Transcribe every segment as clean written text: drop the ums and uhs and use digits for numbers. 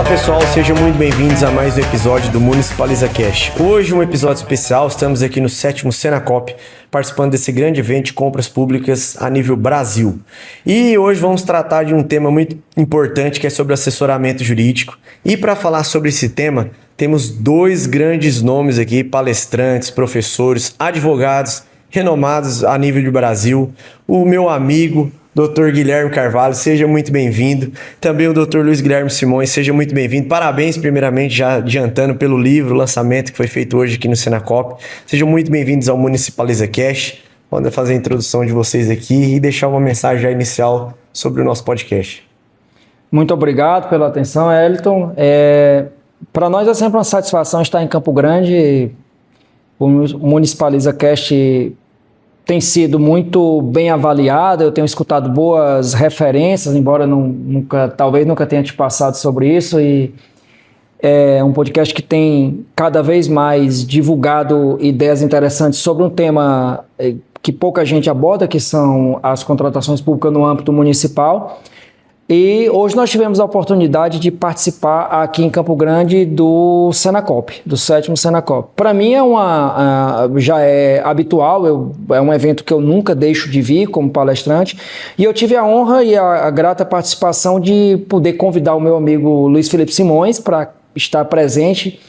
Pessoal, sejam muito bem-vindos a mais um episódio do Municipaliza Cast. Hoje um episódio especial, estamos aqui no 7º Senacop, participando desse grande evento de compras públicas a nível Brasil. E hoje vamos tratar de um tema muito importante que é sobre assessoramento jurídico. E para falar sobre esse tema, temos dois grandes nomes aqui, palestrantes, professores, advogados, renomados a nível de Brasil. O meu amigo Dr. Guilherme Carvalho, seja muito bem-vindo. Também o Dr. Luiz Guilherme Simões, seja muito bem-vindo. Parabéns, primeiramente, já adiantando pelo livro, o lançamento que foi feito hoje aqui no Senacop. Sejam muito bem-vindos ao Municipaliza Cast. Vou fazer a introdução de vocês aqui e deixar uma mensagem já inicial sobre o nosso podcast. Muito obrigado pela atenção, Elton. Para nós é sempre uma satisfação estar em Campo Grande. O Municipaliza Cast tem sido muito bem avaliado, eu tenho escutado boas referências, embora talvez nunca tenha te passado sobre isso, e é um podcast que tem cada vez mais divulgado ideias interessantes sobre um tema que pouca gente aborda, que são as contratações públicas no âmbito municipal. E hoje nós tivemos a oportunidade de participar aqui em Campo Grande do Senacop, do 7º Senacop. Para mim já é habitual, é um evento que eu nunca deixo de vir como palestrante, e eu tive a honra e a grata participação de poder convidar o meu amigo Luiz Felipe Simões para estar presente.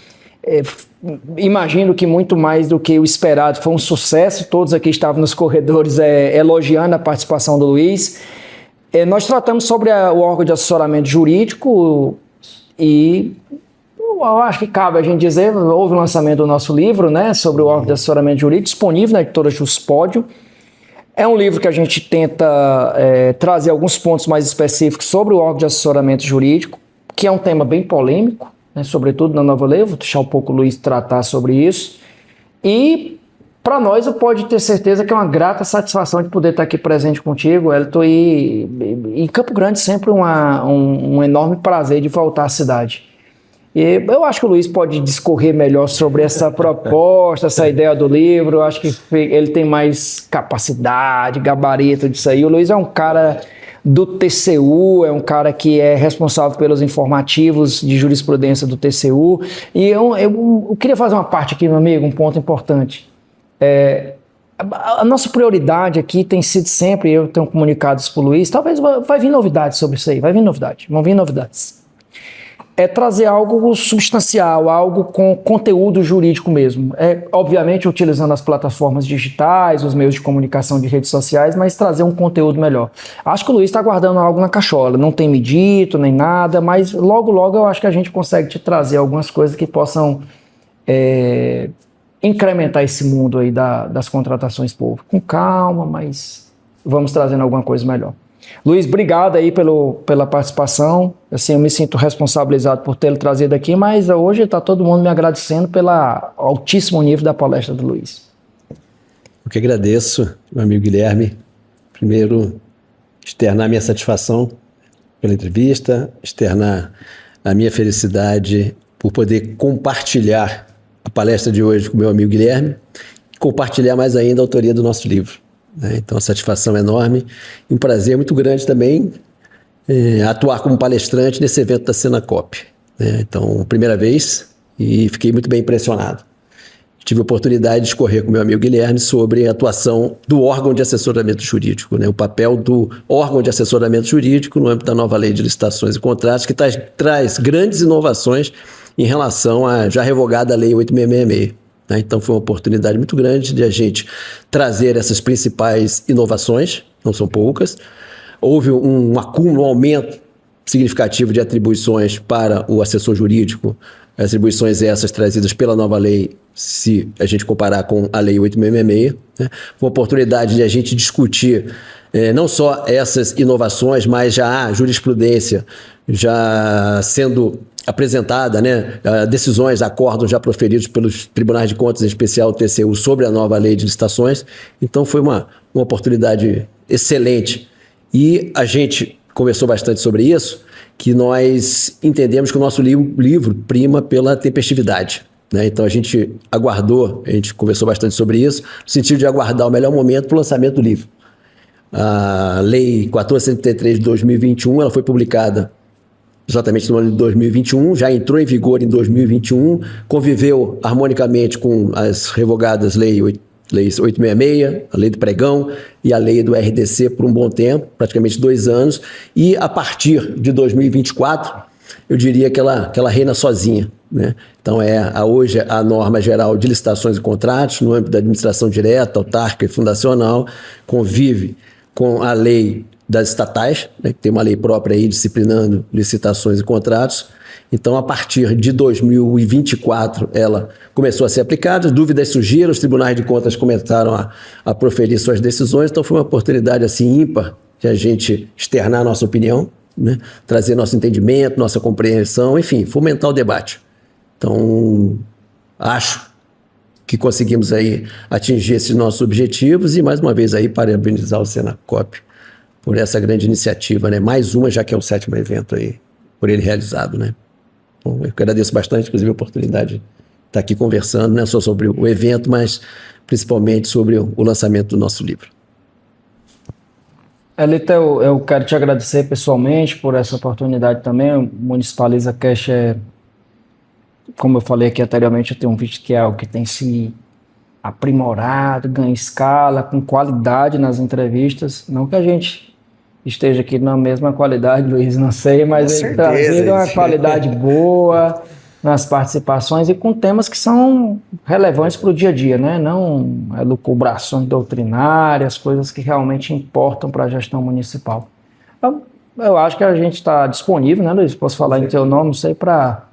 Imagino que muito mais do que o esperado, foi um sucesso, todos aqui estavam nos corredores elogiando a participação do Luiz. Nós tratamos sobre o órgão de assessoramento jurídico e eu acho que cabe a gente dizer, houve o lançamento do nosso livro, né, sobre o órgão de assessoramento jurídico, disponível na editora Juspódio. É um livro que a gente tenta trazer alguns pontos mais específicos sobre o órgão de assessoramento jurídico, que é um tema bem polêmico, né, sobretudo na nova lei. Eu vou deixar um pouco o Luiz tratar sobre isso. E para nós, pode ter certeza que é uma grata satisfação de poder estar aqui presente contigo, Elton, e em Campo Grande sempre um enorme prazer de voltar à cidade. E eu acho que o Luiz pode discorrer melhor sobre essa proposta, essa ideia do livro. Eu acho que ele tem mais capacidade, gabarito disso aí. O Luiz é um cara do TCU, é um cara que é responsável pelos informativos de jurisprudência do TCU. E eu queria fazer uma parte aqui, meu amigo, um ponto importante. A nossa prioridade aqui tem sido sempre, eu tenho comunicado isso para o Luiz, talvez vai vir novidades sobre isso aí, vão vir novidades. É trazer algo substancial, algo com conteúdo jurídico mesmo. Obviamente utilizando as plataformas digitais, os meios de comunicação de redes sociais, mas trazer um conteúdo melhor. Acho que o Luiz está guardando algo na cachola, não tem me dito nem nada, mas logo eu acho que a gente consegue te trazer algumas coisas que possam incrementar esse mundo aí das contratações públicas. Com calma, mas vamos trazendo alguma coisa melhor. Luiz, obrigado aí pela participação. Assim, eu me sinto responsabilizado por tê-lo trazido aqui, mas hoje está todo mundo me agradecendo pelo altíssimo nível da palestra do Luiz. Eu que agradeço, meu amigo Guilherme. Primeiro, externar minha satisfação pela entrevista, externar a minha felicidade por poder compartilhar a palestra de hoje com o meu amigo Guilherme, e compartilhar mais ainda a autoria do nosso livro, né? Então, a satisfação é enorme e um prazer muito grande também atuar como palestrante nesse evento da Senacop, né? Então, primeira vez, e fiquei muito bem impressionado. Tive a oportunidade de discorrer com o meu amigo Guilherme sobre a atuação do órgão de assessoramento jurídico, né? O papel do órgão de assessoramento jurídico no âmbito da nova lei de licitações e contratos, que traz grandes inovações em relação à já revogada Lei 8666. Né? Então foi uma oportunidade muito grande de a gente trazer essas principais inovações, não são poucas. Houve um acúmulo, um aumento significativo de atribuições para o assessor jurídico, atribuições essas trazidas pela nova lei, se a gente comparar com a Lei 8666. Né? Foi uma oportunidade de a gente discutir não só essas inovações, mas já há jurisprudência já sendo apresentada, né, decisões, acordos já proferidos pelos tribunais de contas, em especial o TCU, sobre a nova lei de licitações. Então foi uma oportunidade excelente. E a gente conversou bastante sobre isso, que nós entendemos que o nosso livro prima pela tempestividade, né? Então a gente aguardou, a gente conversou bastante sobre isso, no sentido de aguardar o melhor momento para o lançamento do livro. A Lei 1473 de 2021, ela foi publicada exatamente no ano de 2021, já entrou em vigor em 2021, conviveu harmonicamente com as revogadas leis 866, a lei do pregão e a lei do RDC por um bom tempo, praticamente 2 anos, e a partir de 2024, eu diria que ela reina sozinha, né? Então hoje a norma geral de licitações e contratos, no âmbito da administração direta, autárquica e fundacional, convive com a lei das estatais, né, que tem uma lei própria aí disciplinando licitações e contratos. Então, a partir de 2024, ela começou a ser aplicada, dúvidas surgiram, os tribunais de contas começaram a proferir suas decisões, então foi uma oportunidade assim ímpar de a gente externar nossa opinião, né, trazer nosso entendimento, nossa compreensão, enfim, fomentar o debate. Então, acho que conseguimos aí atingir esses nossos objetivos e, mais uma vez, aí parabenizar o Senacop por essa grande iniciativa, né? Mais uma, já que é o 7º evento aí, por ele realizado, né? Bom, eu agradeço bastante, inclusive, a oportunidade de estar aqui conversando, não só sobre o evento, mas principalmente sobre o lançamento do nosso livro. Elito, eu quero te agradecer pessoalmente por essa oportunidade também. O Municipaliza Cash como eu falei aqui anteriormente, eu tenho um vídeo que é algo que tem se aprimorado, ganha escala, com qualidade nas entrevistas. Não que a gente esteja aqui na mesma qualidade, Luiz, não sei, mas ele trazido uma qualidade boa nas participações e com temas que são relevantes para o dia a dia, né? Não elucubrações doutrinárias, coisas que realmente importam para a gestão municipal. Eu acho que a gente está disponível, né, Luiz? Posso falar em teu nome, não sei, para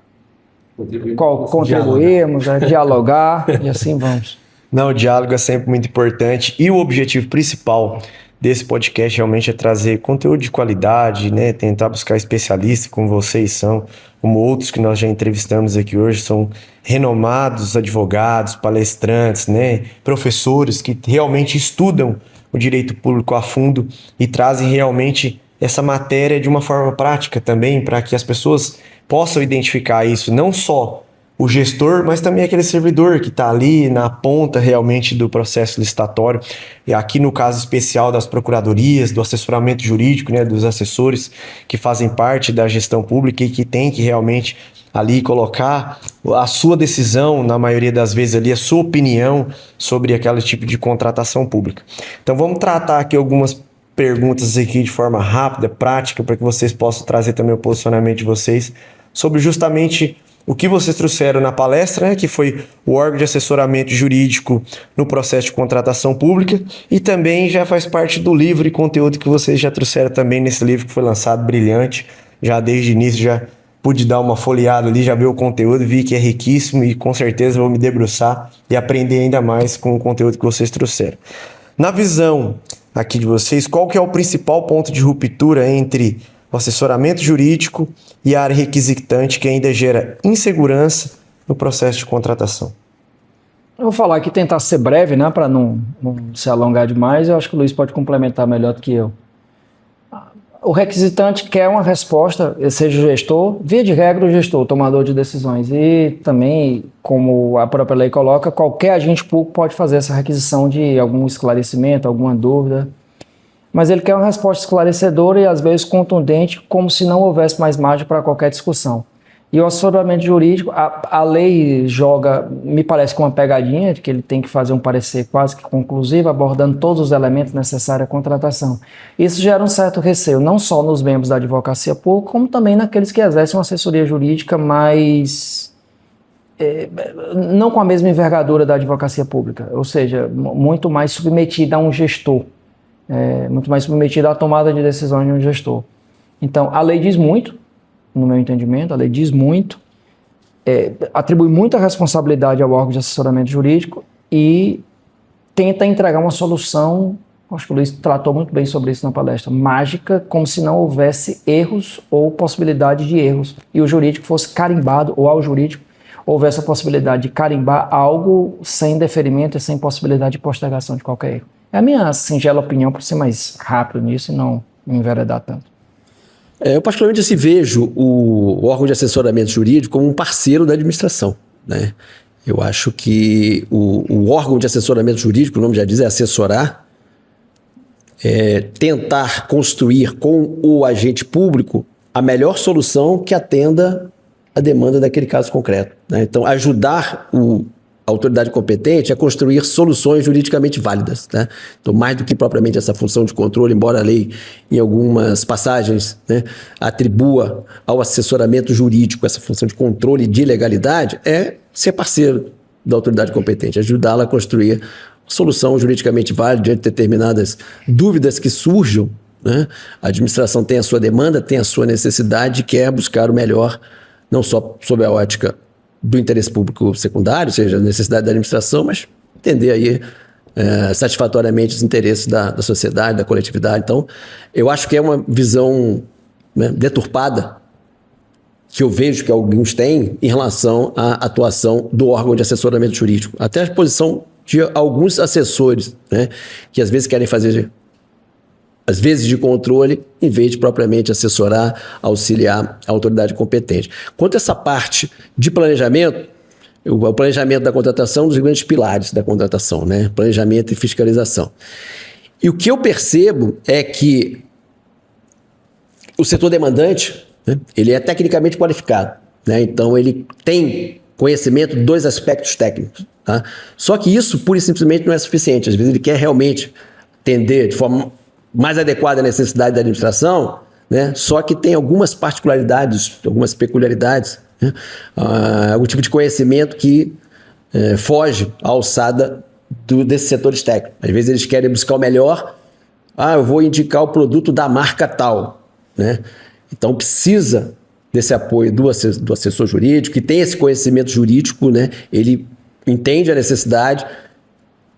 contribuirmos, dialogar e assim vamos. Não, o diálogo é sempre muito importante e o objetivo principal desse podcast realmente é trazer conteúdo de qualidade, né? Tentar buscar especialistas como vocês são, como outros que nós já entrevistamos aqui hoje, são renomados advogados, palestrantes, né? Professores que realmente estudam o direito público a fundo e trazem realmente essa matéria de uma forma prática também, para que as pessoas possam identificar isso, não só o gestor, mas também aquele servidor que está ali na ponta realmente do processo licitatório. E aqui no caso especial das procuradorias, do assessoramento jurídico, né, dos assessores que fazem parte da gestão pública e que tem que realmente ali colocar a sua decisão, na maioria das vezes ali, a sua opinião sobre aquele tipo de contratação pública. Então vamos tratar aqui algumas perguntas aqui de forma rápida, prática, para que vocês possam trazer também o posicionamento de vocês sobre justamente o que vocês trouxeram na palestra, né, que foi o órgão de assessoramento jurídico no processo de contratação pública, e também já faz parte do livro e conteúdo que vocês já trouxeram também nesse livro que foi lançado, brilhante. Já desde o início já pude dar uma folheada ali, já ver o conteúdo, vi que é riquíssimo e com certeza vou me debruçar e aprender ainda mais com o conteúdo que vocês trouxeram. Na visão aqui de vocês, qual que é o principal ponto de ruptura entre o assessoramento jurídico e a área requisitante que ainda gera insegurança no processo de contratação? Eu vou falar aqui, tentar ser breve, né, para não se alongar demais. Eu acho que o Luiz pode complementar melhor do que eu. O requisitante quer uma resposta, seja o gestor, via de regra o gestor, o tomador de decisões. E também, como a própria lei coloca, qualquer agente público pode fazer essa requisição de algum esclarecimento, alguma dúvida. Mas ele quer uma resposta esclarecedora e às vezes contundente, como se não houvesse mais margem para qualquer discussão. E o assessoramento jurídico, a lei joga, me parece, com uma pegadinha, de que ele tem que fazer um parecer quase que conclusivo, abordando todos os elementos necessários à contratação. Isso gera um certo receio, não só nos membros da advocacia pública, como também naqueles que exercem uma assessoria jurídica mais... não com a mesma envergadura da advocacia pública, ou seja, muito mais submetida a um gestor. Muito mais submetida à tomada de decisões de um gestor. Então, a lei diz muito, no meu entendimento, a lei diz muito, atribui muita responsabilidade ao órgão de assessoramento jurídico e tenta entregar uma solução, acho que o Luiz tratou muito bem sobre isso na palestra, mágica, como se não houvesse erros ou possibilidade de erros, e o jurídico fosse carimbado, ou ao jurídico houvesse a possibilidade de carimbar algo sem deferimento e sem possibilidade de postergação de qualquer erro. É a minha singela opinião, para ser mais rápido nisso e não me enveredar tanto. Eu particularmente assim, vejo o órgão de assessoramento jurídico como um parceiro da administração, né? Eu acho que o órgão de assessoramento jurídico, o nome já diz, é assessorar, tentar construir com o agente público a melhor solução que atenda a demanda daquele caso concreto, né? Então, ajudar a autoridade competente a construir soluções juridicamente válidas, né? Então, mais do que propriamente essa função de controle, embora a lei, em algumas passagens, né, atribua ao assessoramento jurídico essa função de controle de legalidade, é ser parceiro da autoridade competente, ajudá-la a construir solução juridicamente válida diante de determinadas dúvidas que surjam, né? A administração tem a sua demanda, tem a sua necessidade e quer buscar o melhor, não só sob a ótica do interesse público secundário, ou seja, a necessidade da administração, mas entender aí satisfatoriamente os interesses da sociedade, da coletividade. Então, eu acho que é uma visão, né, deturpada que eu vejo que alguns têm em relação à atuação do órgão de assessoramento jurídico. Até a posição de alguns assessores, né, que às vezes querem fazer de controle, em vez de propriamente assessorar, auxiliar a autoridade competente. Quanto a essa parte de planejamento, o planejamento da contratação, é um dos grandes pilares da contratação, né? Planejamento e fiscalização. E o que eu percebo é que o setor demandante, né, ele é tecnicamente qualificado, né? Então, ele tem conhecimento dos aspectos técnicos, tá? Só que isso, pura e simplesmente, não é suficiente. Às vezes, ele quer realmente atender de forma mais adequada à necessidade da administração, né? Só que tem algumas particularidades, algumas peculiaridades, né? Algum tipo de conhecimento que foge à alçada desses setores técnicos. Às vezes eles querem buscar o melhor, eu vou indicar o produto da marca tal, né? Então precisa desse apoio do assessor jurídico, que tem esse conhecimento jurídico, né? Ele entende a necessidade,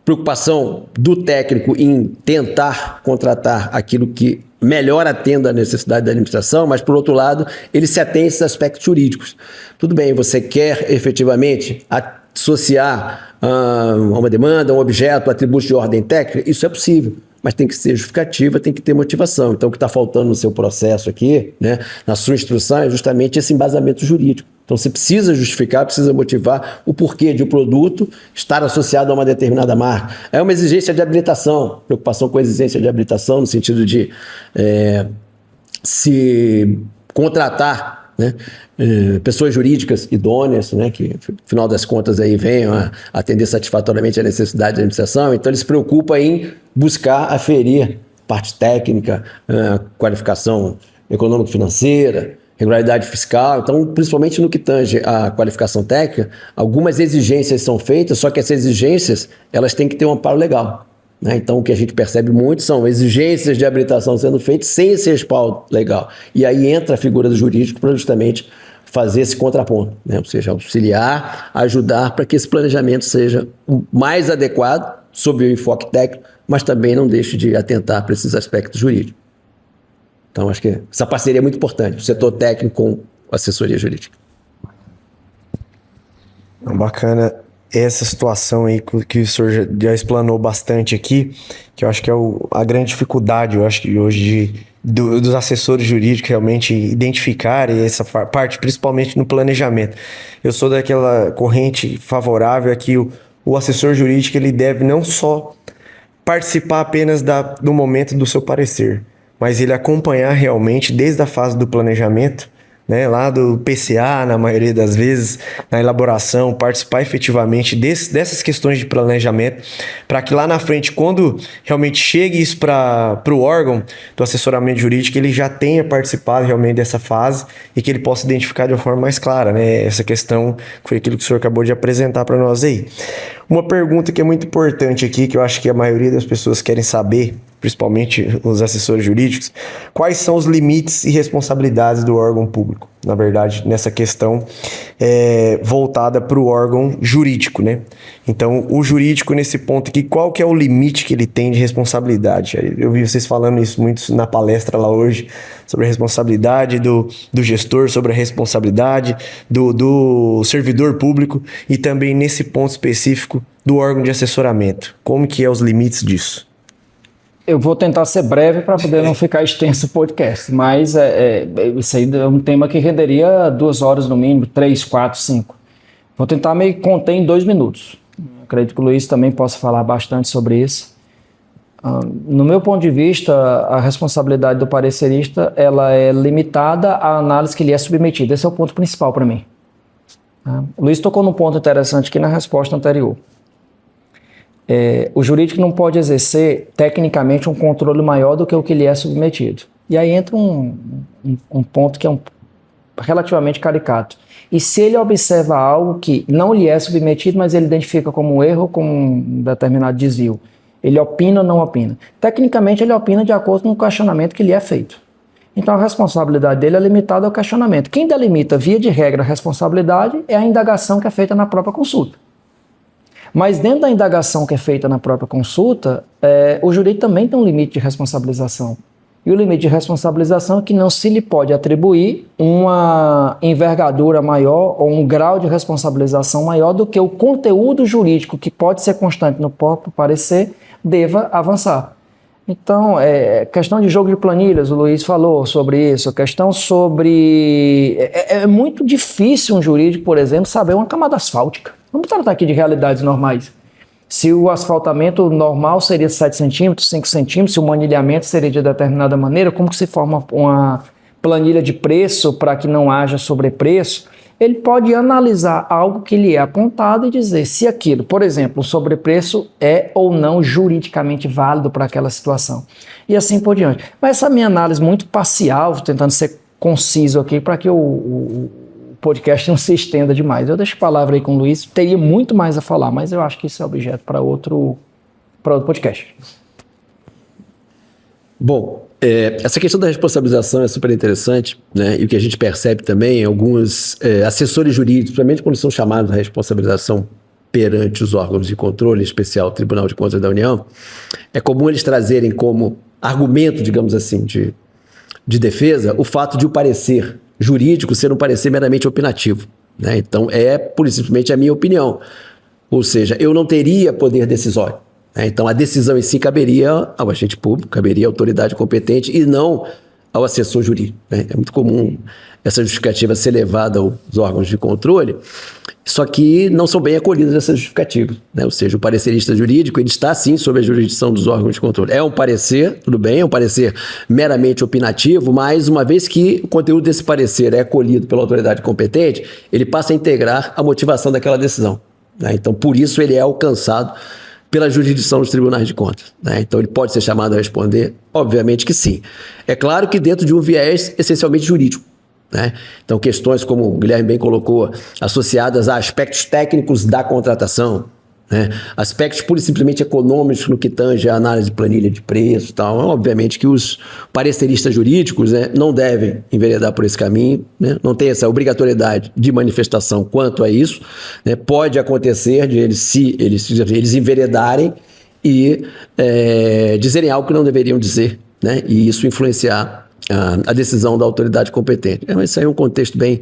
preocupação do técnico em tentar contratar aquilo que melhor atenda a necessidade da administração, mas, por outro lado, ele se atém a esses aspectos jurídicos. Tudo bem, você quer efetivamente associar a uma demanda, um objeto, atributos de ordem técnica? Isso é possível, mas tem que ser justificativa, tem que ter motivação. Então, o que está faltando no seu processo aqui, né, na sua instrução, é justamente esse embasamento jurídico. Então, você precisa justificar, precisa motivar o porquê de um produto estar associado a uma determinada marca. É uma exigência de habilitação, preocupação com a exigência de habilitação, no sentido de se contratar, né, pessoas jurídicas idôneas, né, que, no final das contas, aí venham a atender satisfatoriamente a necessidade da administração. Então, ele se preocupa em buscar aferir parte técnica, qualificação econômico-financeira, regularidade fiscal. Então, principalmente no que tange à qualificação técnica, algumas exigências são feitas, só que essas exigências elas têm que ter um amparo legal, né? Então, o que a gente percebe muito são exigências de habilitação sendo feitas sem esse respaldo legal. E aí entra a figura do jurídico para justamente fazer esse contraponto, né? Ou seja, auxiliar, ajudar para que esse planejamento seja o mais adequado sob o enfoque técnico, mas também não deixe de atentar para esses aspectos jurídicos. Então, acho que essa parceria é muito importante, o setor técnico com a assessoria jurídica. Bacana essa situação aí que o senhor já explanou bastante aqui, que eu acho que é a grande dificuldade, eu acho que hoje dos assessores jurídicos realmente identificarem essa parte, principalmente no planejamento. Eu sou daquela corrente favorável a que o assessor jurídico ele deve não só participar apenas do momento do seu parecer, mas ele acompanhar realmente desde a fase do planejamento, né, lá do PCA, na maioria das vezes, na elaboração, participar efetivamente dessas questões de planejamento, para que lá na frente, quando realmente chegue isso para o órgão do assessoramento jurídico, ele já tenha participado realmente dessa fase e que ele possa identificar de uma forma mais clara, né, essa questão que foi aquilo que o senhor acabou de apresentar para nós aí. Uma pergunta que é muito importante aqui, que eu acho que a maioria das pessoas querem saber, principalmente os assessores jurídicos, quais são os limites e responsabilidades do órgão público, na verdade, nessa questão voltada para o órgão jurídico, né? Então, o jurídico nesse ponto aqui, qual que é o limite que ele tem de responsabilidade? Eu vi vocês falando isso muito na palestra lá hoje, sobre a responsabilidade do gestor, sobre a responsabilidade do servidor público e também nesse ponto específico do órgão de assessoramento. Como que é os limites disso? Eu vou tentar ser breve para poder não ficar extenso o podcast, mas isso aí é um tema que renderia 2 horas no mínimo, 3, 4, 5. Vou tentar me conter em 2 minutos. Acredito que o Luiz também possa falar bastante sobre isso. No meu ponto de vista, a responsabilidade do parecerista ela é limitada à análise que lhe é submetida. Esse é o ponto principal para mim. O Luiz tocou num ponto interessante aqui na resposta anterior. O jurídico não pode exercer tecnicamente um controle maior do que o que lhe é submetido. E aí entra um ponto que é relativamente caricato. E se ele observa algo que não lhe é submetido, mas ele identifica como um erro ou como um determinado desvio, ele opina ou não opina? Tecnicamente ele opina de acordo com o questionamento que lhe é feito. Então a responsabilidade dele é limitada ao questionamento. Quem delimita, via de regra, a responsabilidade é a indagação que é feita na própria consulta. Mas dentro da indagação que é feita na própria consulta, o jurídico também tem um limite de responsabilização. E o limite de responsabilização é que não se lhe pode atribuir uma envergadura maior ou um grau de responsabilização maior do que o conteúdo jurídico, que pode ser constante no próprio parecer, deva avançar. Então, questão de jogo de planilhas, o Luiz falou sobre isso, questão sobre... É muito difícil um jurídico, por exemplo, saber uma camada asfáltica. Vamos tratar aqui de realidades normais. Se o asfaltamento normal seria 7 centímetros, 5 centímetros, se o manilhamento seria de determinada maneira, como que se forma uma planilha de preço para que não haja sobrepreço? Ele pode analisar algo que lhe é apontado e dizer se aquilo, por exemplo, o sobrepreço é ou não juridicamente válido para aquela situação. E assim por diante. Mas essa minha análise muito parcial, tentando ser conciso aqui para que o podcast não se estenda demais. Eu deixo a palavra aí com o Luiz, teria muito mais a falar, mas eu acho que isso é objeto para outro podcast. Bom, essa questão da responsabilização é super interessante, né? E o que a gente percebe também, alguns assessores jurídicos, principalmente quando são chamados à responsabilização perante os órgãos de controle, em especial o Tribunal de Contas da União, é comum eles trazerem como argumento, digamos assim, de defesa, o fato de o parecer jurídico ser um parecer meramente opinativo, né? Então, pura e simplesmente a minha opinião. Ou seja, eu não teria poder decisório. Então, a decisão em si caberia ao agente público, caberia à autoridade competente e não ao assessor jurídico. É muito comum essa justificativa ser levada aos órgãos de controle, só que não são bem acolhidas essas justificativas, né? Ou seja, o parecerista jurídico ele está sim sob a jurisdição dos órgãos de controle. É um parecer, tudo bem, é um parecer meramente opinativo, mas uma vez que o conteúdo desse parecer é acolhido pela autoridade competente, ele passa a integrar a motivação daquela decisão, né? Então, por isso ele é alcançado pela jurisdição dos tribunais de contas, né? Então ele pode ser chamado a responder? Obviamente que sim. É claro que dentro de um viés essencialmente jurídico, né? Então questões como o Guilherme bem colocou, associadas a aspectos técnicos da contratação, né? Aspectos pura e simplesmente econômicos no que tange a análise de planilha de preço e tal. Obviamente que os pareceristas jurídicos, né, não devem enveredar por esse caminho, né? Não tem essa obrigatoriedade de manifestação quanto a isso, né? Pode acontecer de eles enveredarem e dizerem algo que não deveriam dizer, né? E isso influenciar a decisão da autoridade competente. Mas isso aí é um contexto bem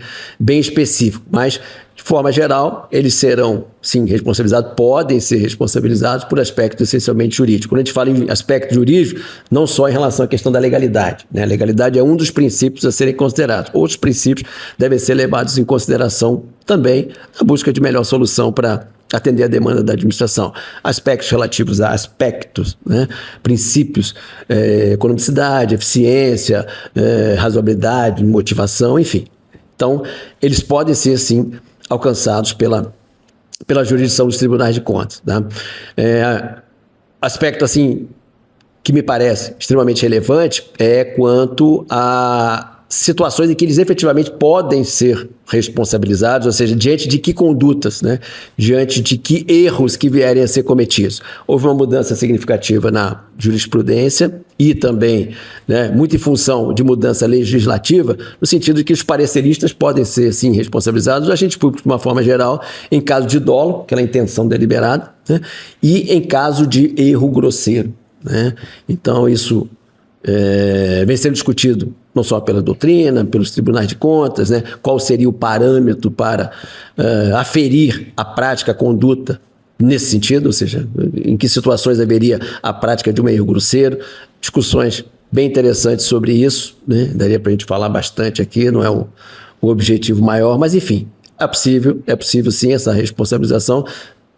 específico, mas de forma geral, eles serão, sim, responsabilizados, podem ser responsabilizados por aspectos essencialmente jurídicos. Quando a gente fala em aspecto jurídico, não só em relação à questão da legalidade, né? A legalidade é um dos princípios a serem considerados. Outros princípios devem ser levados em consideração também na busca de melhor solução para atender a demanda da administração. Aspectos relativos a aspectos, né? Princípios, economicidade, eficiência, razoabilidade, motivação, enfim. Então, eles podem ser, sim, alcançados pela jurisdição dos tribunais de contas, tá? Aspecto, assim, que me parece extremamente relevante é quanto a situações em que eles efetivamente podem ser responsabilizados, ou seja, diante de que condutas, né? Diante de que erros que vierem a ser cometidos. Houve uma mudança significativa na jurisprudência e também, né, muito em função de mudança legislativa, no sentido de que os pareceristas podem ser, sim, responsabilizados, os agentes públicos de uma forma geral, em caso de dolo, aquela intenção deliberada, né? E em caso de erro grosseiro, né? Então, isso vem sendo discutido não só pela doutrina, pelos tribunais de contas, né? Qual seria o parâmetro para aferir a prática, a conduta nesse sentido, ou seja, em que situações haveria a prática de um erro grosseiro, discussões bem interessantes sobre isso, né? Daria para a gente falar bastante aqui, não é o objetivo maior, mas enfim, é possível sim essa responsabilização,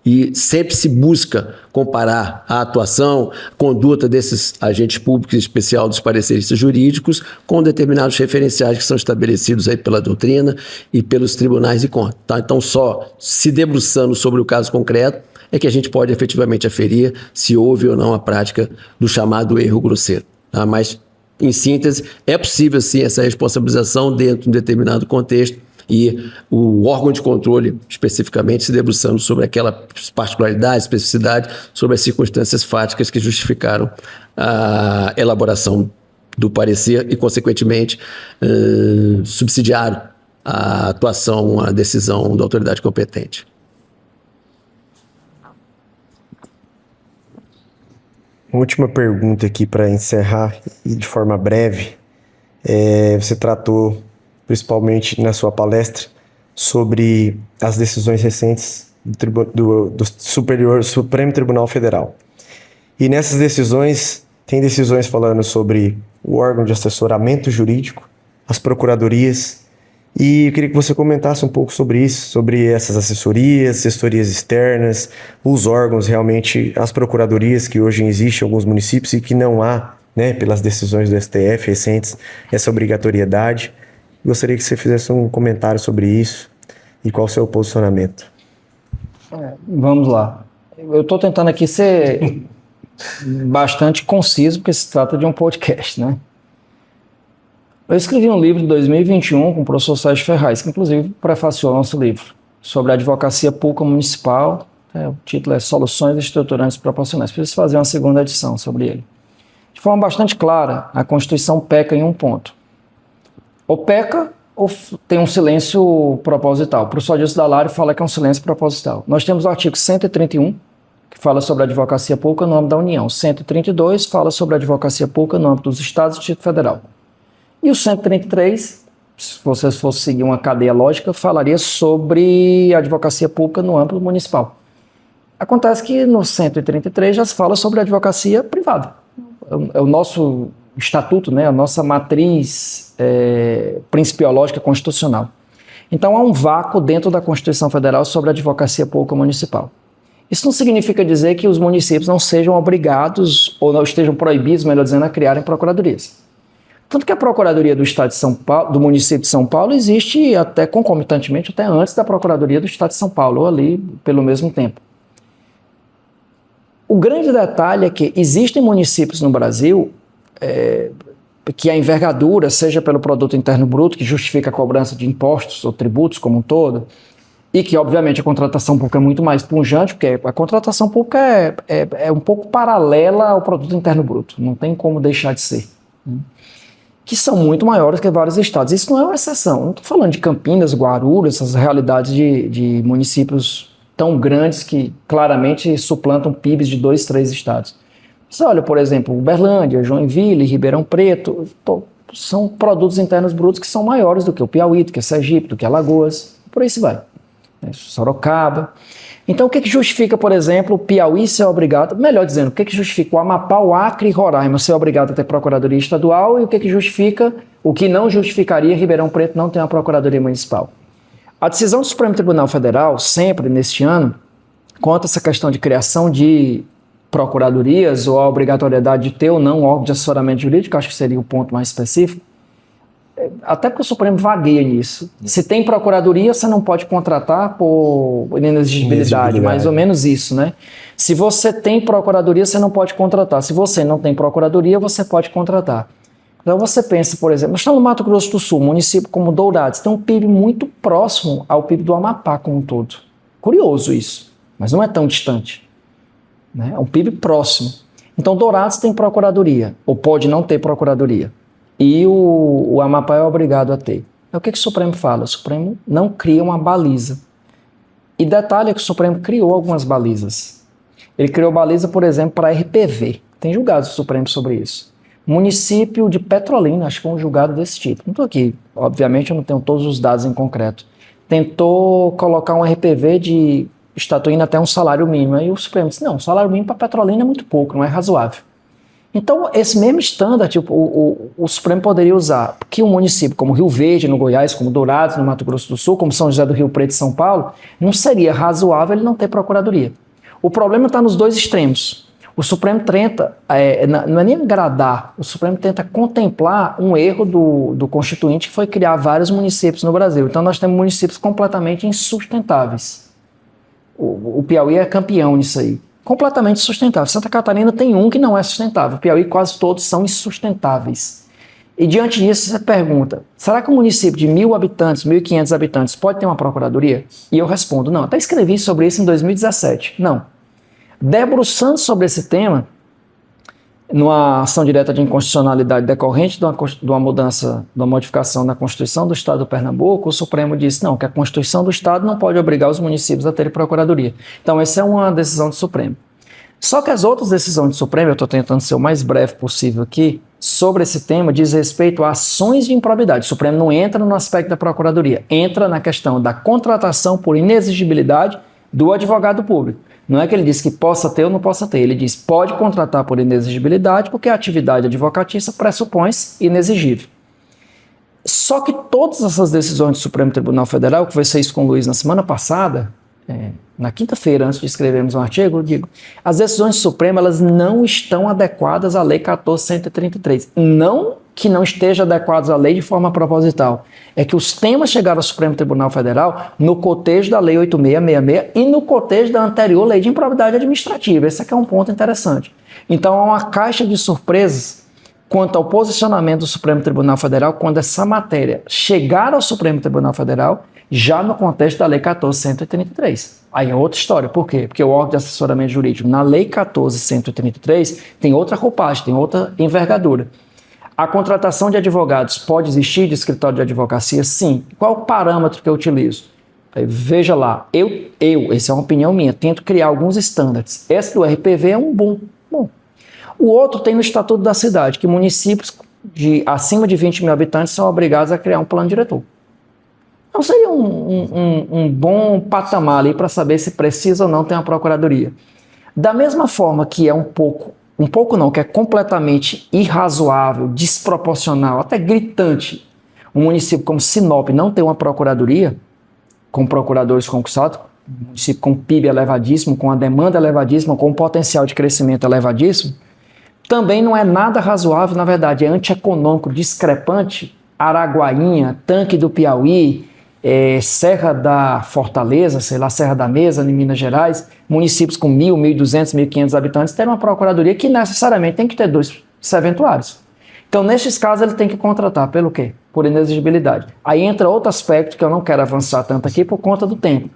e sempre se busca comparar a atuação, a conduta desses agentes públicos, em especial dos pareceristas jurídicos, com determinados referenciais que são estabelecidos aí pela doutrina e pelos tribunais de contas. Tá? Então, só se debruçando sobre o caso concreto é que a gente pode efetivamente aferir se houve ou não a prática do chamado erro grosseiro. Tá? Mas, em síntese, é possível sim essa responsabilização dentro de um determinado contexto, e o órgão de controle, especificamente, se debruçando sobre aquela particularidade, especificidade, sobre as circunstâncias fáticas que justificaram a elaboração do parecer e, consequentemente, subsidiaram a atuação, a decisão da autoridade competente. Última pergunta aqui para encerrar e de forma breve. Você tratou, principalmente na sua palestra, sobre as decisões recentes do Supremo Tribunal Federal. E nessas decisões, tem decisões falando sobre o órgão de assessoramento jurídico, as procuradorias, e eu queria que você comentasse um pouco sobre isso, sobre essas assessorias externas, os órgãos realmente, as procuradorias que hoje existem em alguns municípios e que não há, né, pelas decisões do STF recentes, essa obrigatoriedade. Gostaria que você fizesse um comentário sobre isso e qual o seu posicionamento. Vamos lá. Eu estou tentando aqui ser bastante conciso, porque se trata de um podcast, né? Eu escrevi um livro em 2021 com o professor Sérgio Ferraz, que inclusive prefaciou nosso livro, sobre a advocacia pública municipal. O título é Soluções Estruturantes Proporcionais. Preciso fazer uma segunda edição sobre ele. De forma bastante clara, a Constituição peca em um ponto. Ou peca ou tem um silêncio proposital. O professor Adilson Dallario fala que é um silêncio proposital. Nós temos o artigo 131, que fala sobre a advocacia pública no âmbito da União. 132 fala sobre a advocacia pública no âmbito dos Estados e do Distrito Federal. E o 133, se vocês fossem seguir uma cadeia lógica, falaria sobre a advocacia pública no âmbito municipal. Acontece que no 133 já se fala sobre a advocacia privada. É o nosso estatuto, né, a nossa matriz principiológica constitucional. Então há um vácuo dentro da Constituição Federal sobre a advocacia pública municipal. Isso não significa dizer que os municípios não sejam obrigados ou não estejam proibidos, melhor dizendo, a criarem procuradorias. Tanto que a Procuradoria do Estado de São Paulo, do município de São Paulo, existe até concomitantemente, até antes da Procuradoria do Estado de São Paulo, ou ali pelo mesmo tempo. O grande detalhe é que existem municípios no Brasil que a envergadura, seja pelo produto interno bruto, que justifica a cobrança de impostos ou tributos como um todo, e que, obviamente, a contratação pública é muito mais pujante, porque a contratação pública é um pouco paralela ao produto interno bruto, não tem como deixar de ser, né? Que são muito maiores que vários estados. Isso não é uma exceção. Não estou falando de Campinas, Guarulhos, essas realidades de municípios tão grandes que claramente suplantam PIBs de 2, 3 estados. Você olha, por exemplo, Uberlândia, Joinville, Ribeirão Preto, são produtos internos brutos que são maiores do que o Piauí, do que Sergipe, do que Alagoas, por aí se vai. Sorocaba. Então, o que justifica, por exemplo, o Piauí ser obrigado, melhor dizendo, o que justifica o Amapá, o Acre e Roraima ser obrigado a ter procuradoria estadual, e o que justifica, o que não justificaria Ribeirão Preto não ter uma procuradoria municipal. A decisão do Supremo Tribunal Federal, sempre neste ano, quanto a essa questão de criação de procuradorias ou a obrigatoriedade de ter ou não um órgão de assessoramento jurídico, acho que seria o ponto mais específico, até porque o Supremo vagueia nisso. Se tem procuradoria, você não pode contratar por inexigibilidade, mais ou menos isso, né? Se você tem procuradoria, você não pode contratar. Se você não tem procuradoria, você pode contratar. Então você pensa, por exemplo, nós estamos no Mato Grosso do Sul, município como Dourados, tem um PIB muito próximo ao PIB do Amapá como um todo. Curioso isso, mas não é tão distante, né? É um PIB próximo. Então Dourados tem procuradoria, ou pode não ter procuradoria. E o Amapá é obrigado a ter. É o que o Supremo fala? O Supremo não cria uma baliza. E detalhe é que o Supremo criou algumas balizas. Ele criou baliza, por exemplo, para RPV. Tem julgados do Supremo sobre isso. Município de Petrolina, acho que foi um julgado desse tipo. Não estou aqui, obviamente eu não tenho todos os dados em concreto. Tentou colocar um RPV de estatuindo até um salário mínimo. Aí o Supremo disse, não, o salário mínimo para Petrolina é muito pouco, não é razoável. Então, esse mesmo standard o Supremo poderia usar que um município como Rio Verde, no Goiás, como Dourados, no Mato Grosso do Sul, como São José do Rio Preto e São Paulo, não seria razoável ele não ter procuradoria. O problema está nos dois extremos. O Supremo tenta, não é nem agradar, o Supremo tenta contemplar um erro do Constituinte, que foi criar vários municípios no Brasil. Então, nós temos municípios completamente insustentáveis. O Piauí é campeão nisso aí. Completamente sustentável. Santa Catarina tem um que não é sustentável. Piauí quase todos são insustentáveis. E diante disso você pergunta, será que um município de 1.000 habitantes, 1.500 habitantes pode ter uma procuradoria? E eu respondo, não. Até escrevi sobre isso em 2017. Não. Debruçando sobre esse tema, numa ação direta de inconstitucionalidade decorrente de uma mudança, de uma modificação na Constituição do Estado do Pernambuco, o Supremo disse não, que a Constituição do Estado não pode obrigar os municípios a terem procuradoria. Então essa é uma decisão do Supremo. Só que as outras decisões do Supremo, eu estou tentando ser o mais breve possível aqui, sobre esse tema, diz respeito a ações de improbidade. O Supremo não entra no aspecto da procuradoria, entra na questão da contratação por inexigibilidade do advogado público. Não é que ele diz que possa ter ou não possa ter, ele diz pode contratar por inexigibilidade porque a atividade advocatícia pressupõe-se inexigível. Só que todas essas decisões do Supremo Tribunal Federal, que conversei isso com o Luiz na semana passada, na quinta-feira, antes de escrevermos um artigo, eu digo, as decisões do Supremo elas não estão adequadas à Lei 14.133. Não que não esteja adequados à lei de forma proposital. É que os temas chegaram ao Supremo Tribunal Federal no cotejo da Lei 8666 e no cotejo da anterior Lei de Improbidade Administrativa. Esse aqui é um ponto interessante. Então, há uma caixa de surpresas quanto ao posicionamento do Supremo Tribunal Federal quando essa matéria chegar ao Supremo Tribunal Federal já no contexto da Lei 14.133. Aí é outra história. Por quê? Porque o órgão de assessoramento jurídico na Lei 14.133 tem outra roupagem, tem outra envergadura. A contratação de advogados pode existir de escritório de advocacia? Sim. Qual o parâmetro que eu utilizo? Veja lá, essa é uma opinião minha, tento criar alguns estándares. Esse do RPV é um bom. O outro tem no Estatuto da Cidade, que municípios de acima de 20 mil habitantes são obrigados a criar um plano diretor. Não seria um bom patamar ali para saber se precisa ou não ter uma procuradoria. Da mesma forma que é que é completamente irrazoável, desproporcional, até gritante, um município como Sinop não ter uma procuradoria, com procuradores concursados, um município com PIB elevadíssimo, com a demanda elevadíssima, com um potencial de crescimento elevadíssimo, também não é nada razoável, na verdade, é antieconômico, discrepante, Araguainha, Tanque do Piauí, Serra da Fortaleza, sei lá, Serra da Mesa, em Minas Gerais, municípios com 1.000, 1.200, 1.500 habitantes, ter uma procuradoria que necessariamente tem que ter 2 serventuários. Então, nesses casos, ele tem que contratar pelo quê? Por inexigibilidade. Aí entra outro aspecto que eu não quero avançar tanto aqui por conta do tempo.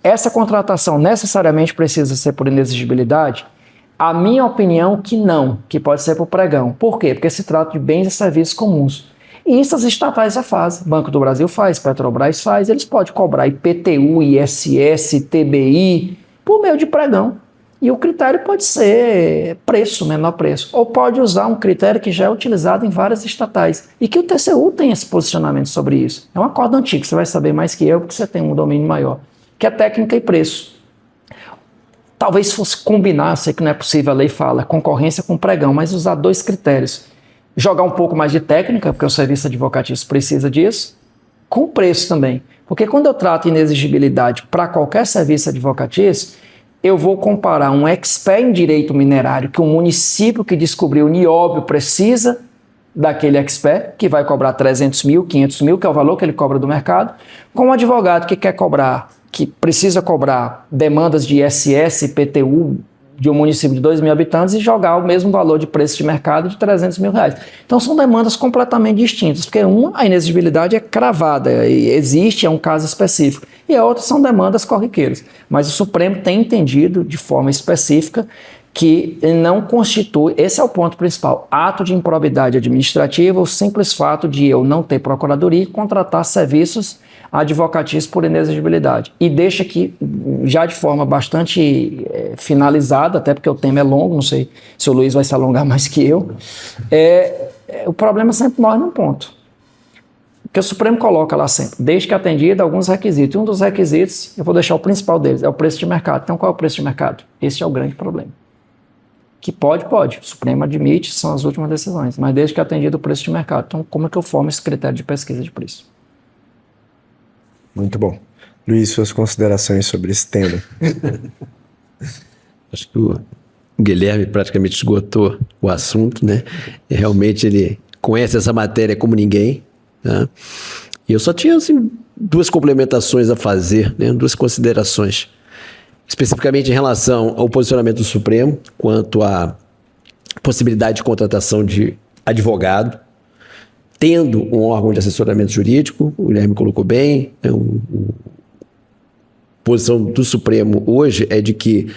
Essa contratação necessariamente precisa ser por inexigibilidade? A minha opinião que não, que pode ser por pregão. Por quê? Porque se trata de bens e serviços comuns. E isso as estatais já fazem. Banco do Brasil faz, Petrobras faz. Eles podem cobrar IPTU, ISS, TBI por meio de pregão. E o critério pode ser preço, menor preço. Ou pode usar um critério que já é utilizado em várias estatais. E que o TCU tem esse posicionamento sobre isso. É um acordo antigo, você vai saber mais que eu, porque você tem um domínio maior. Que é técnica e preço. Talvez fosse combinar, sei que não é possível, a lei fala, concorrência com pregão, mas usar 2 critérios. Jogar um pouco mais de técnica, porque o serviço advocatício precisa disso, com preço também. Porque quando eu trato inexigibilidade para qualquer serviço advocatício, eu vou comparar um expert em direito minerário, que um município que descobriu o nióbio precisa daquele expert, que vai cobrar 300 mil, 500 mil, que é o valor que ele cobra do mercado, com um advogado que quer cobrar, que precisa cobrar demandas de ISS, IPTU, de um município de 2 mil habitantes e jogar o mesmo valor de preço de mercado de 300 mil reais. Então são demandas completamente distintas, porque a inexigibilidade é cravada, existe, é um caso específico, e a outra são demandas corriqueiras. Mas o Supremo tem entendido de forma específica que não constitui, esse é o ponto principal, ato de improbidade administrativa, o simples fato de eu não ter procuradoria e contratar serviços advocatícios por inexigibilidade. E deixa aqui, já de forma bastante finalizada, até porque o tema é longo, não sei se o Luiz vai se alongar mais que eu, o problema sempre morre num ponto. Porque o Supremo coloca lá sempre, desde que atendido alguns requisitos. E um dos requisitos, eu vou deixar o principal deles, é o preço de mercado. Então, qual é o preço de mercado? Esse é o grande problema. Que pode. O Supremo admite, são as últimas decisões, mas desde que atendido o preço de mercado. Então, como é que eu formo esse critério de pesquisa de preço? Muito bom. Luiz, suas considerações sobre esse tema? Acho que o Guilherme praticamente esgotou o assunto, né? E realmente ele conhece essa matéria como ninguém, né? E eu só tinha assim, duas complementações a fazer, né? Duas considerações. Especificamente em relação ao posicionamento do Supremo, quanto à possibilidade de contratação de advogado, tendo um órgão de assessoramento jurídico, o Guilherme colocou bem, a posição do Supremo hoje é de que,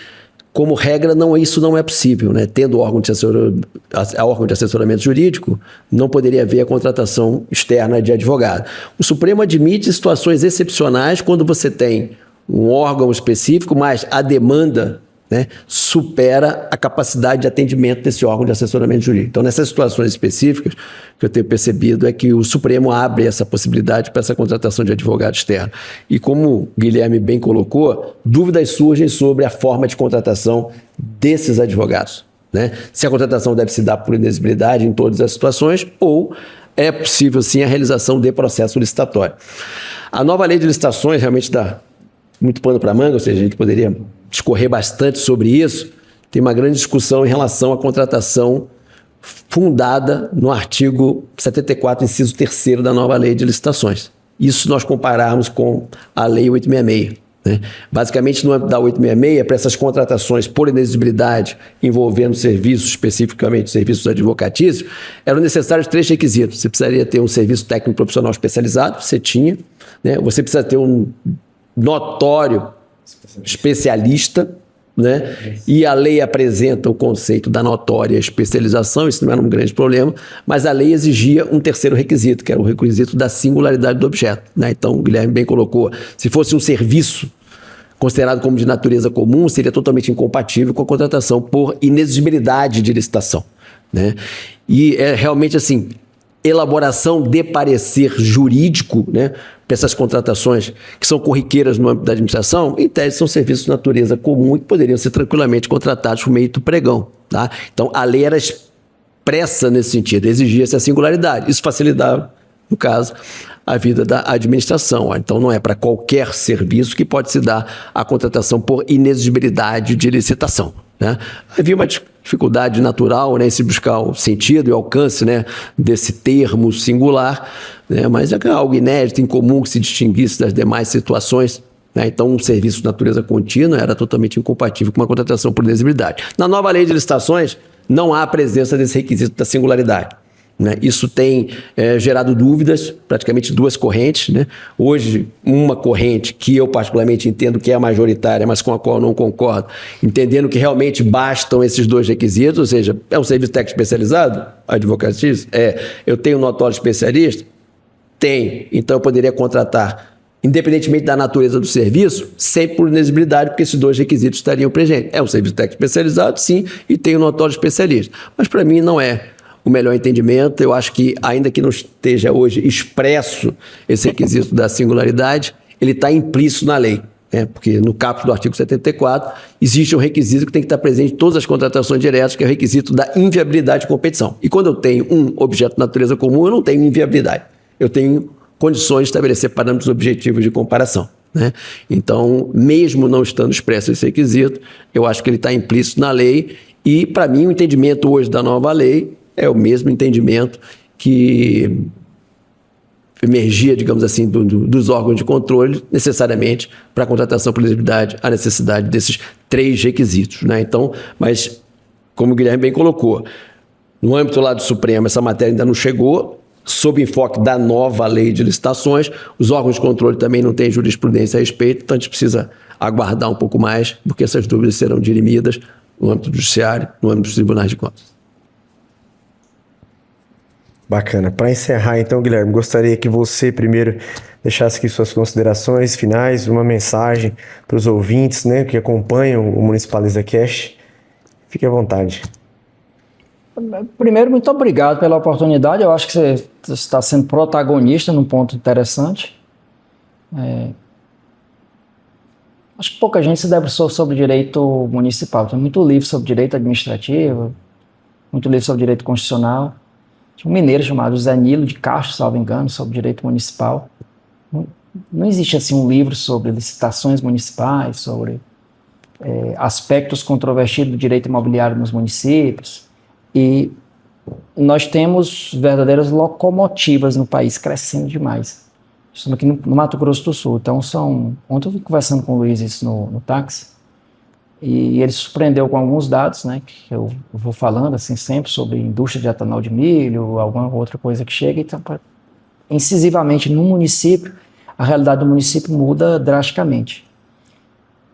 como regra, isso não é possível, né? Tendo órgão de assessoramento jurídico, não poderia haver a contratação externa de advogado. O Supremo admite situações excepcionais quando você tem um órgão específico, mas a demanda, né, supera a capacidade de atendimento desse órgão de assessoramento jurídico. Então, nessas situações específicas, o que eu tenho percebido é que o Supremo abre essa possibilidade para essa contratação de advogado externo. E como o Guilherme bem colocou, dúvidas surgem sobre a forma de contratação desses advogados, né? Se a contratação deve se dar por inexigibilidade em todas as situações ou é possível, sim, a realização de processo licitatório. A nova lei de licitações realmente dá muito pano para manga, ou seja, a gente poderia discorrer bastante sobre isso. Tem uma grande discussão em relação à contratação fundada no artigo 74, inciso 3º da nova lei de licitações. Isso nós compararmos com a lei 866. Né? Basicamente, no âmbito da 866, para essas contratações por inexigibilidade envolvendo serviços, especificamente serviços advocatícios, eram necessários 3 requisitos. Você precisaria ter um serviço técnico profissional especializado, você tinha, né? Você precisa ter um notório especialista, né? E a lei apresenta o conceito da notória especialização, isso não era um grande problema, mas a lei exigia um terceiro requisito, que era o requisito da singularidade do objeto, né? Então, o Guilherme bem colocou, se fosse um serviço considerado como de natureza comum, seria totalmente incompatível com a contratação por inexigibilidade de licitação, né? E é realmente assim, elaboração de parecer jurídico, né, para essas contratações que são corriqueiras no âmbito da administração, em tese são serviços de natureza comum e que poderiam ser tranquilamente contratados por meio do pregão, tá? Então, a lei era expressa nesse sentido, exigia-se a singularidade. Isso facilitava, no caso, a vida da administração. Então, não é para qualquer serviço que pode se dar a contratação por inexigibilidade de licitação, né? Havia uma dificuldade natural, né, em se buscar o sentido e o alcance, né, desse termo singular, né, mas é algo inédito, incomum, que se distinguisse das demais situações, né? Então, um serviço de natureza contínua era totalmente incompatível com uma contratação por inexigibilidade. Na nova lei de licitações, não há a presença desse requisito da singularidade, né? Isso tem gerado dúvidas, praticamente 2 correntes, né? Hoje, uma corrente que eu particularmente entendo que é a majoritária, mas com a qual eu não concordo, entendendo que realmente bastam esses 2 requisitos, ou seja, é um serviço técnico especializado, advocatício? Eu tenho um notório especialista? Tem. Então, eu poderia contratar, independentemente da natureza do serviço, sempre por inexigibilidade, porque esses 2 requisitos estariam presentes. É um serviço técnico especializado, sim, e tem um notório especialista. Mas, para mim, não é o melhor entendimento. Eu acho que, ainda que não esteja hoje expresso esse requisito da singularidade, ele está implícito na lei, né? Porque no caput do artigo 74 existe um requisito que tem que estar presente em todas as contratações diretas, que é o requisito da inviabilidade de competição. E quando eu tenho um objeto de natureza comum, eu não tenho inviabilidade. Eu tenho condições de estabelecer parâmetros objetivos de comparação, né? Então, mesmo não estando expresso esse requisito, eu acho que ele está implícito na lei e, para mim, o entendimento hoje da nova lei é o mesmo entendimento que emergia, digamos assim, dos órgãos de controle, necessariamente, para a contratação por inexigibilidade, a necessidade desses 3 requisitos, né? Então, mas, como o Guilherme bem colocou, no âmbito lá do Supremo, essa matéria ainda não chegou, sob enfoque da nova lei de licitações, os órgãos de controle também não têm jurisprudência a respeito, então a gente precisa aguardar um pouco mais, porque essas dúvidas serão dirimidas no âmbito do judiciário, no âmbito dos tribunais de contas. Bacana. Para encerrar, então, Guilherme, gostaria que você primeiro deixasse aqui suas considerações finais, uma mensagem para os ouvintes, né, que acompanham o Municipaliza Cash. Fique à vontade. Primeiro, muito obrigado pela oportunidade. Eu acho que você está sendo protagonista num ponto interessante. Acho que pouca gente se debruçou sobre direito municipal. Tem muito livro sobre direito administrativo, muito livro sobre direito constitucional. Tinha um mineiro chamado Zé Nilo de Castro, salvo engano, sobre direito municipal. Não existe assim um livro sobre licitações municipais, sobre aspectos controvertidos do direito imobiliário nos municípios. E nós temos verdadeiras locomotivas no país, crescendo demais. Estamos aqui no Mato Grosso do Sul. Então, ontem eu fui conversando com o Luiz isso no táxi, e ele se surpreendeu com alguns dados, né, que eu vou falando assim sempre sobre indústria de etanol de milho, alguma outra coisa que chega. Então, incisivamente, no município, a realidade do município muda drasticamente.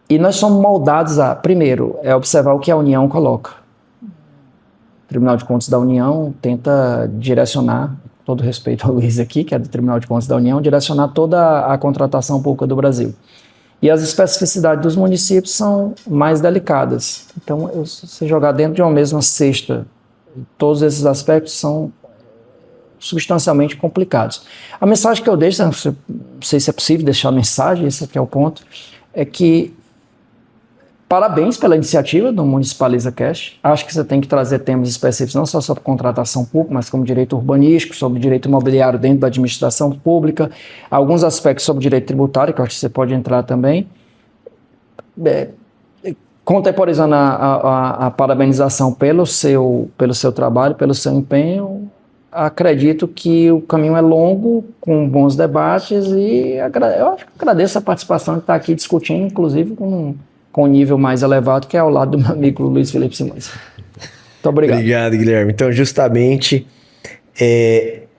E nós somos moldados primeiro, observar o que a União coloca. O Tribunal de Contas da União tenta direcionar, com todo respeito ao Luiz aqui, que é do Tribunal de Contas da União, direcionar toda a contratação pública do Brasil. E as especificidades dos municípios são mais delicadas. Então, se jogar dentro de uma mesma cesta, todos esses aspectos são substancialmente complicados. A mensagem que eu deixo, não sei se é possível deixar a mensagem, esse aqui é o ponto, é que parabéns pela iniciativa do Municipaliza Cast. Acho que você tem que trazer temas específicos, não só sobre contratação pública, mas como direito urbanístico, sobre direito imobiliário dentro da administração pública, alguns aspectos sobre direito tributário, que eu acho que você pode entrar também. Contemporizando a parabenização pelo seu trabalho, pelo seu empenho, acredito que o caminho é longo, com bons debates, e eu agradeço a participação de estar aqui discutindo, inclusive com um nível mais elevado, que é ao lado do meu amigo Luiz Felipe Simões. Muito obrigado. Obrigado, Guilherme. Então, justamente,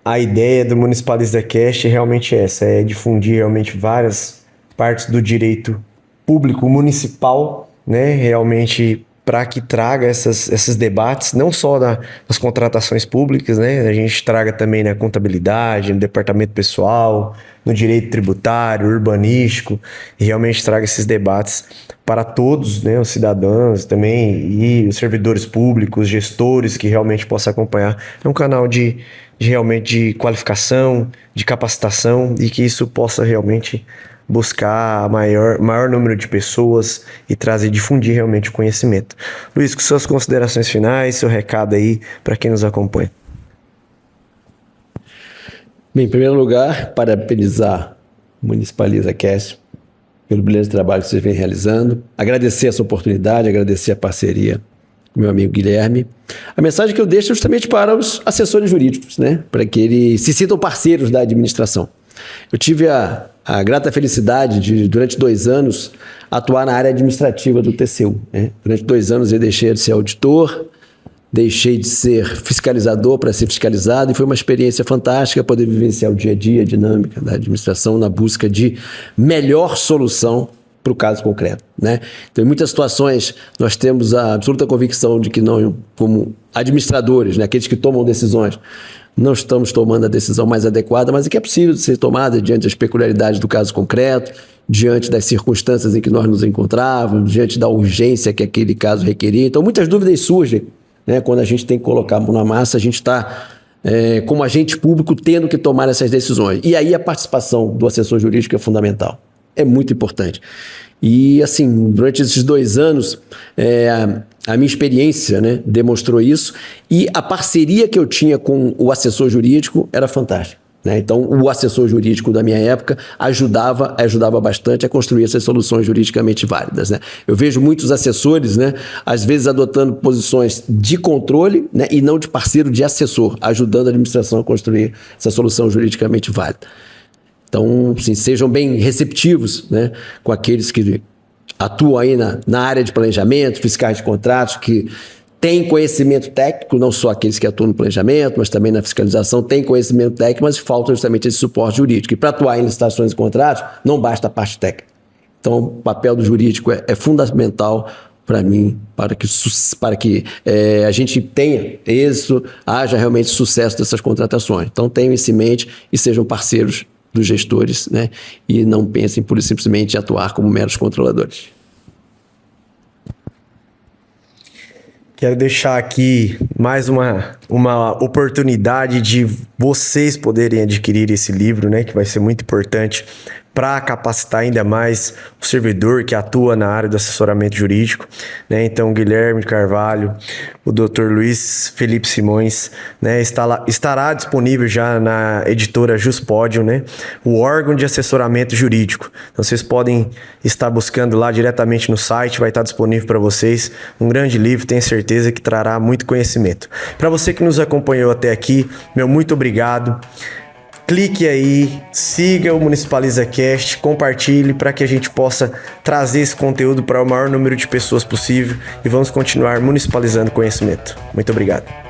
a ideia do Municipaliza Cast realmente é essa, é difundir realmente várias partes do direito público municipal, né, realmente para que traga esses debates, não só das contratações públicas, né, a gente traga também na contabilidade, no departamento pessoal, no direito tributário, urbanístico, e realmente traga esses debates para todos, né, os cidadãos também e os servidores públicos, gestores que realmente possam acompanhar. É um canal realmente de qualificação, de capacitação, e que isso possa realmente buscar maior número de pessoas e trazer, difundir realmente o conhecimento. Luiz, com suas considerações finais, seu recado aí para quem nos acompanha. Bem, em primeiro lugar, parabenizar o Municipaliza Cast pelo brilhante trabalho que vocês vêm realizando, agradecer essa oportunidade, agradecer a parceria com meu amigo Guilherme. A mensagem que eu deixo é justamente para os assessores jurídicos, né, para que eles se sintam parceiros da administração. Eu tive a grata felicidade de, durante 2 anos, atuar na área administrativa do TCU, né? Durante 2 anos eu deixei de ser auditor, deixei de ser fiscalizador para ser fiscalizado, e foi uma experiência fantástica poder vivenciar o dia a dia, a dinâmica da administração na busca de melhor solução para o caso concreto, né? Então, em muitas situações, nós temos a absoluta convicção de que não, como administradores, né, aqueles que tomam decisões, não estamos tomando a decisão mais adequada, mas é que é possível de ser tomada diante das peculiaridades do caso concreto, diante das circunstâncias em que nós nos encontrávamos, diante da urgência que aquele caso requeria. Então, muitas dúvidas surgem, né? Quando a gente tem que colocar a mão na massa, a gente está, como agente público, tendo que tomar essas decisões. E aí a participação do assessor jurídico é fundamental, é muito importante. E, assim, durante esses 2 anos, a minha experiência, né, demonstrou isso, e a parceria que eu tinha com o assessor jurídico era fantástica, né? Então, o assessor jurídico da minha época ajudava bastante a construir essas soluções juridicamente válidas, né? Eu vejo muitos assessores, né, às vezes adotando posições de controle, né, e não de parceiro, de assessor, ajudando a administração a construir essa solução juridicamente válida. Então, assim, sejam bem receptivos, né, com aqueles que atuam aí na área de planejamento, fiscais de contratos, que têm conhecimento técnico, não só aqueles que atuam no planejamento, mas também na fiscalização, têm conhecimento técnico, mas falta justamente esse suporte jurídico. E para atuar em licitações e contratos, não basta a parte técnica. Então, o papel do jurídico é fundamental para mim, para que a gente tenha êxito, haja realmente sucesso dessas contratações. Então, tenham isso em mente e sejam parceiros dos gestores, né? E não pensem pura e simplesmente em atuar como meros controladores. Quero deixar aqui mais uma oportunidade de vocês poderem adquirir esse livro, né, que vai ser muito importante para capacitar ainda mais o servidor que atua na área do assessoramento jurídico, né? Então, Guilherme Carvalho, o Dr. Luiz Felipe Simões, né, estará disponível já na editora Juspodium, né, o órgão de assessoramento jurídico. Então, vocês podem estar buscando lá diretamente no site, vai estar disponível para vocês. Um grande livro, tenho certeza que trará muito conhecimento. Para você que nos acompanhou até aqui, meu muito obrigado. Clique aí, siga o Municipaliza Cast, compartilhe para que a gente possa trazer esse conteúdo para o maior número de pessoas possível e vamos continuar municipalizando conhecimento. Muito obrigado.